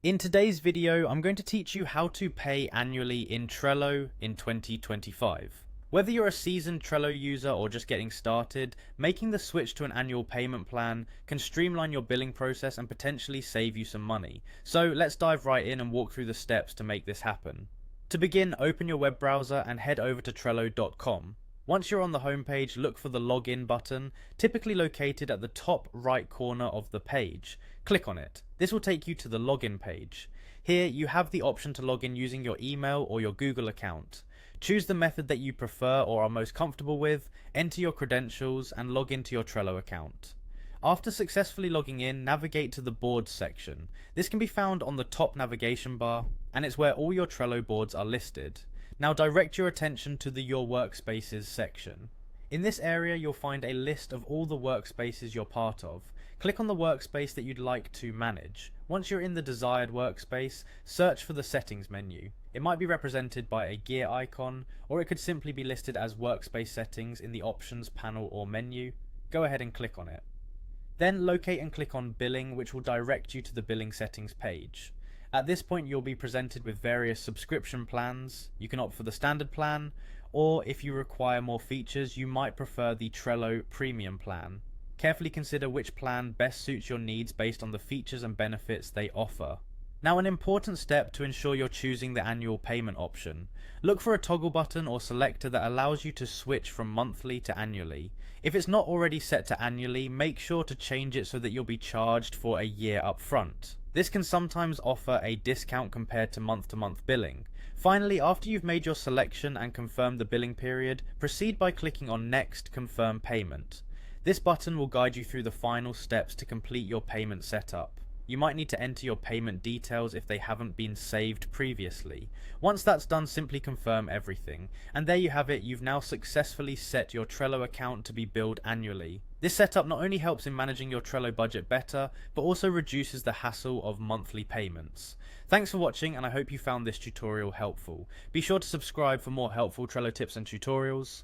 In today's video, I'm going to teach you how to pay annually in Trello in 2025. Whether you're a seasoned Trello user or just getting started, making the switch to an annual payment plan can streamline your billing process and potentially save you some money. So let's dive right in and walk through the steps to make this happen. To begin, open your web browser and head over to Trello.com. Once you're on the homepage, look for the login button, typically located at the top right corner of the page. Click on it. This will take you to the login page. Here you have the option to log in using your email or your Google account. Choose the method that you prefer or are most comfortable with, enter your credentials and log into your Trello account. After successfully logging in, navigate to the boards section. This can be found on the top navigation bar, and it's where all your Trello boards are listed. Now direct your attention to the Your Workspaces section. In this area you'll find a list of all the workspaces you're part of. Click on the workspace that you'd like to manage. Once you're in the desired workspace, search for the settings menu. It might be represented by a gear icon, or it could simply be listed as workspace settings in the options panel or menu. Go ahead and click on it. Then locate and click on billing, which will direct you to the billing settings page. At this point you'll be presented with various subscription plans. You can opt for the standard plan, or if you require more features you might prefer the Trello premium plan. Carefully consider which plan best suits your needs based on the features and benefits they offer. Now, an important step to ensure you're choosing the annual payment option. Look for a toggle button or selector that allows you to switch from monthly to annually. If it's not already set to annually, make sure to change it so that you'll be charged for a year up front. This can sometimes offer a discount compared to month-to-month billing. Finally, after you've made your selection and confirmed the billing period, proceed by clicking on Next, Confirm Payment. This button will guide you through the final steps to complete your payment setup. You might need to enter your payment details if they haven't been saved previously. Once that's done, simply confirm everything. And there you have it, you've now successfully set your Trello account to be billed annually. This setup not only helps in managing your Trello budget better, but also reduces the hassle of monthly payments. Thanks for watching, and I hope you found this tutorial helpful. Be sure to subscribe for more helpful Trello tips and tutorials.